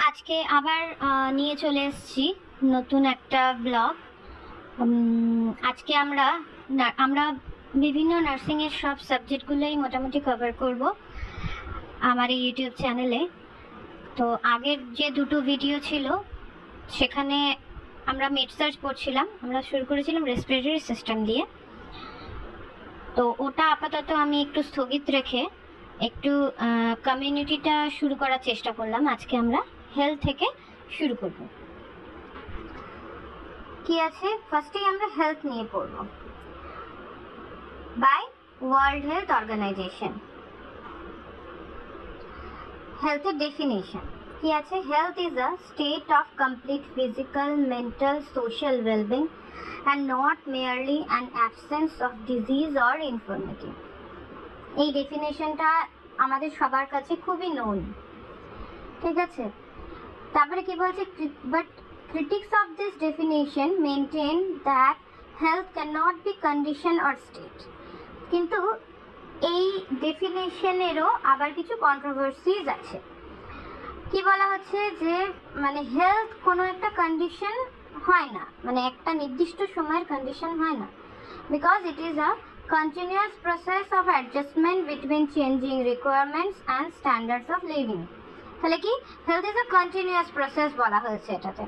আজকে আবার নিয়ে চলে এসেছি নতুন একটা ব্লগ। আজকে আমরা বিভিন্ন নার্সিংয়ের সব সাবজেক্টগুলোই মোটামুটি কভার করব আমার এই ইউটিউব চ্যানেলে। তো আগের যে দুটো ভিডিও ছিল সেখানে আমরা মেড সার্চ পড়ছিলাম, আমরা শুরু করেছিলাম রেসপিরেটরি সিস্টেম দিয়ে। তো ওটা আপাতত আমি একটু স্থগিত রেখে একটু কমিউনিটিটা শুরু করার চেষ্টা করলাম। আজকে আমরা হেলথ থেকে শুরু করব। কি আছে, ফার্স্টেই আমরা হেলথ নিয়ে পড়ব। বাই ওয়ার্ল্ড হেলথ অর্গানাইজেশন হেলথের ডেফিনেশন কি আছে, health is a state of complete physical, mental, social wellbeing and not merely an absence of disease or infirmity। এই ডেফিনেশনটা আমাদের সবার কাছে খুবই নোন, ঠিক আছে। তারপরে কি বলছে, but critics of this definition maintain that health cannot be condition or state। কিন্তু এই ডেফিনেশনেরও আবার কিছু কন্ট্রোভার্সিজ আছে। কি বলা হচ্ছে যে মানে হেলথ কোনো একটা কন্ডিশন হয় না, মানে একটা নির্দিষ্ট সময়ের কন্ডিশন হয় না, because it is a continuous process of adjustment between changing requirements and standards of living. তাহলে কি health is a continuous process বলা হয়েছে এটাতে।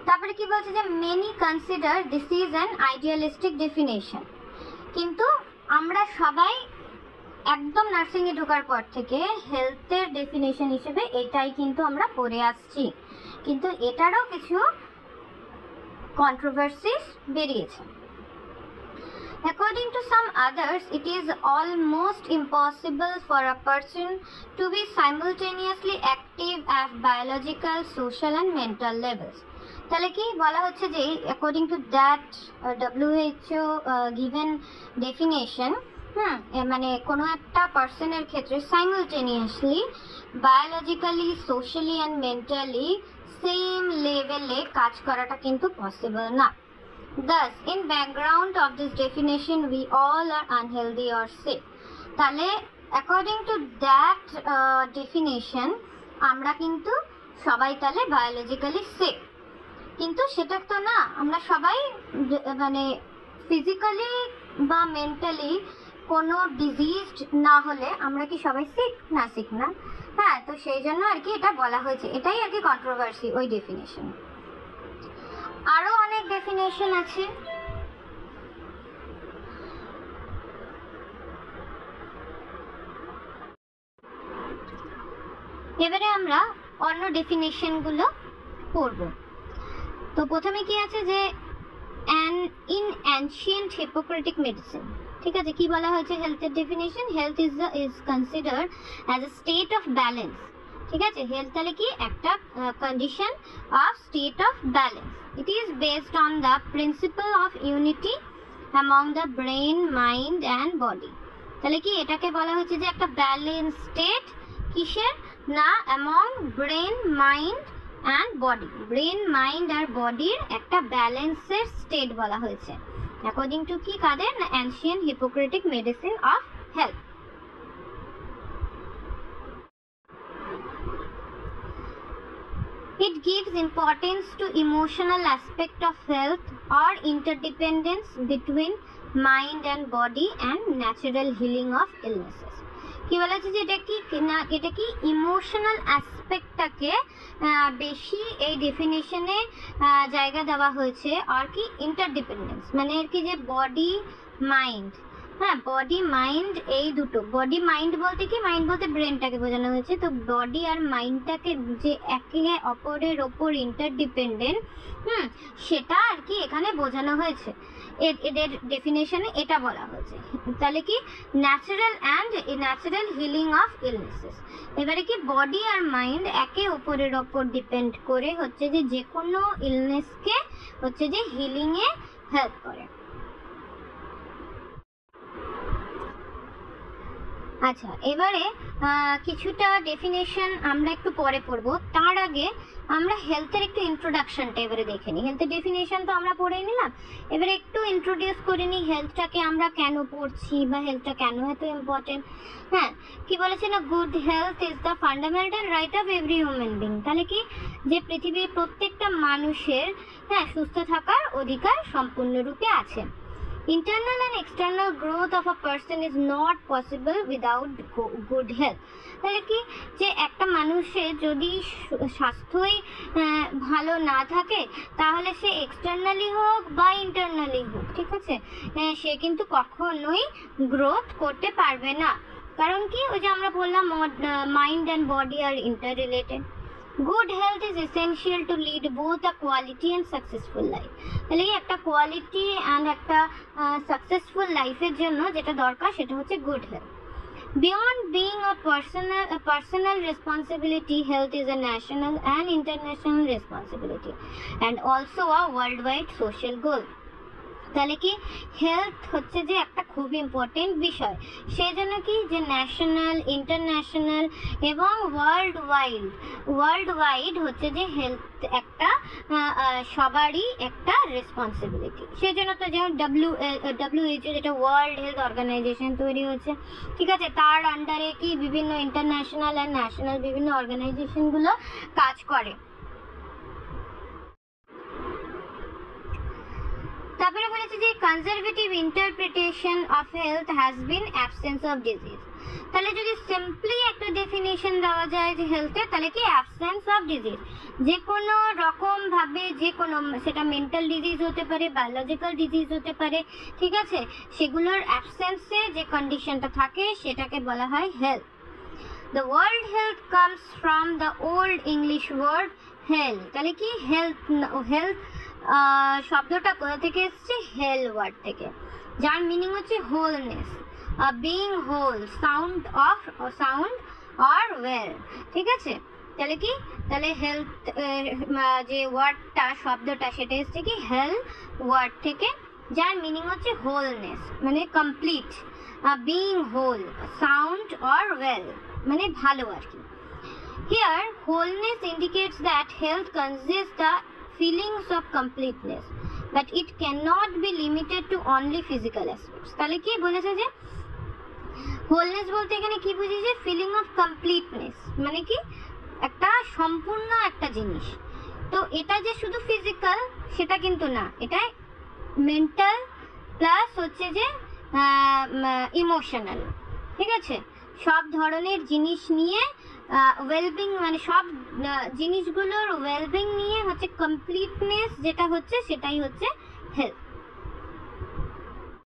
তারপরে কি বলছে যে many consider this is an idealistic definition. কিন্তু আমরা সবাই একদম নার্সিংয়ে ঢোকার পর থেকে হেলথের ডেফিনেশন হিসেবে এটাই কিন্তু আমরা পড়ে আসছি, কিন্তু এটারও কিছু কন্ট্রোভার্সিস বেরিয়েছে। According to some others, it is almost impossible for a person to be simultaneously active at biological, social and mental levels। তাহলে কি বলা হচ্ছে যে according to that WHO given definition, মানে কোনো একটা পার্সনের ক্ষেত্রে সাইমultaneously biologically, socially and mentally same লেভেলে কাজ করাটা কিন্তু পসিবল না। Thus, in background of this definition, we all are unhealthy or sick। তাহলে according to that definition, আমরা কিন্তু সবাই তাহলে বায়োলজিক্যালি sick, কিন্তু সেটা তো না। আমরা সবাই মানে ফিজিক্যালি বা মেন্টালি কোনো ডিজিজড না হলে আমরা কি সবাই সিক না? হ্যাঁ, তো সেই জন্য আর কি এটা বলা হয়েছে, এটাই আর কি কন্ট্রোভার্সি ওই ডেফিনেশন। আরো অনেক ডেফিনেশন আছে। এবারে আমরা অন্য ডেফিনেশনগুলো পড়ব। তো প্রথমে কি আছে যে in ancient Hippocratic medicine, ঠিক আছে, কি বলা হয়েছে হেলথের definition, health is considered as a state of balance. ঠিক আছে, হেলথ তাহলে কি একটা condition of state of balance. It is based on the principle of unity among the brain, mind and body. তাহলে কি এটাকে বলা হচ্ছে যে একটা ব্যালেন্স স্টেট, কিসের না, among brain, mind and body. Brain, mind আর বডির একটা ব্যালেন্সের স্টেট বলা হয়েছে অ্যাকর্ডিং টু কি কাদের না, ancient Hippocratic medicine of health. It gives importance to emotional aspect of health or interdependence between mind and body and natural healing of illnesses। কি বলা হচ্ছে যে এটা কি ইমোশনাল অ্যাসপেক্টটাকে বেশি এই ডেফিনেশনে জায়গা দেওয়া হয়েছে। আর কি ইন্টারডিপেন্ডেন্স মানে আর কি যে বডি মাইন্ড, হ্যাঁ বডি মাইন্ড এই দুটো, বডি মাইন্ড বলতে কি, মাইন্ড বলতে ব্রেনটাকে বোঝানো হয়েছে। তো বডি আর মাইন্ডটাকে যে একে অপরের ওপর ইন্টারডিপেন্ডেন্ট, সেটা আর কি এখানে বোঝানো হয়েছে। এদের ডেফিনেশনে এটা বলা হয়েছে। তাহলে কি ন্যাচারাল হিলিং অফ ইলনেসেস। এবারে কি বডি আর মাইন্ড একে অপরের ওপর ডিপেন্ড করে হচ্ছে যে কোনো ইলনেসকে হচ্ছে যে হিলিংয়ে হেল্প করে। আচ্ছা, এবারে কিছুটা ডেফিনেশন আমরা একটু পরে পড়বো। তার আগে আমরা হেলথের একটু ইন্ট্রোডাকশনটা এবারে দেখে নিই। হেলথের ডেফিনেশন তো আমরা পড়ে নিলাম, এবারে একটু ইন্ট্রোডিউস করে নিই হেলথটাকে আমরা কেন পড়ছি বা হেলথটা কেন এত ইম্পর্টেন্ট। হ্যাঁ, কি বলেছে না, good health is the fundamental right of every human being. তাহলে কি, যে পৃথিবীর প্রত্যেকটা মানুষের সুস্থ থাকার অধিকার সম্পূর্ণরূপে আছে। Internal and external growth of a person is not possible without good health. তাহলে কি, যে একটা মানুষের যদি স্বাস্থ্যই ভালো না থাকে, তাহলে সে এক্সটার্নালি হোক বা ইন্টারনালি হোক, ঠিক আছে, সে কিন্তু কখনোই গ্রোথ করতে পারবে না। কারণ কি, ওই যে আমরা বললাম মাইন্ড অ্যান্ড বডি আর interrelated. Good health is essential to lead both a quality and successful life. তাহলে একটা কোয়ালিটি অ্যান্ড একটা সাকসেসফুল লাইফের জন্য যেটা দরকার সেটা হচ্ছে good health. Beyond being a personal responsibility, health is a national and international responsibility and also a worldwide social goal. তাহলে কি, হেলথ হচ্ছে যে একটা খুব ইম্পর্টেন্ট বিষয়, সেই জন্য কি, যে ন্যাশনাল, ইন্টারন্যাশনাল এবং ওয়ার্ল্ড ওয়াইড হচ্ছে যে হেলথ একটা সবারই একটা রেসপন্সিবিলিটি। সেই জন্য তো যেমন WHO যেটা ওয়ার্ল্ড হেলথ অর্গানাইজেশন তৈরি হচ্ছে, ঠিক আছে, তার আন্ডারে কি বিভিন্ন ইন্টারন্যাশনাল অ্যান্ড ন্যাশনাল বিভিন্ন অর্গানাইজেশনগুলো কাজ করে। তারপরে বলেছে যে conservative interpretation of health has been absence of disease. তাহলে যদি সিম্পলি একটা ডেফিনেশন দেওয়া যায় যে হেলথের, তাহলে কি অ্যাবসেন্স অফ ডিজিজ, যে কোনো রকম ভাবে, যে কোনো, সেটা মেন্টাল ডিজিজ হতে পারে, বায়োলজিক্যাল ডিজিজ হতে পারে, ঠিক আছে, সেগুলোর অ্যাবসেন্সে যে কন্ডিশনটা থাকে সেটাকে বলা হয় health. The word health comes from the old English word health. তাহলে কি, হেলথ শব্দটা কোথা থেকে এসছে, হেল ওয়ার্ড থেকে, যার মিনিং হচ্ছে wholeness, being whole, sound or well, ঠিক আছে। তাহলে কি, তাহলে হেলথ যে ওয়ার্ডটা, শব্দটা, সেটা এসছে কি হেল ওয়ার্ড থেকে, যার মিনিং হচ্ছে হোলনেস মানে complete, being whole, sound or well মানে ভালো আর কি। Here wholeness indicates that health consists the feelings of completeness, but it cannot be limited to only physical aspects. তাহলে কি বলেছে যে হোলনেস বলতে এখানে কি বুঝিয়েছে, ফিলিং অফ কমপ্লিটনেস মানে কি, একটা সম্পূর্ণ একটা জিনিস। তো এটা যে শুধু ফিজিক্যাল সেটা কিন্তু না, এটা মেন্টাল প্লাস হচ্ছে যে ইমোশনাল, ঠিক আছে, সব ধরনের জিনিস নিয়ে ওয়েলবিং মানে সব জিনিসগুলোর ওয়েলবিং নিয়ে হচ্ছে কমপ্লিটনেস যেটা হচ্ছে, সেটাই হচ্ছে হেলথ।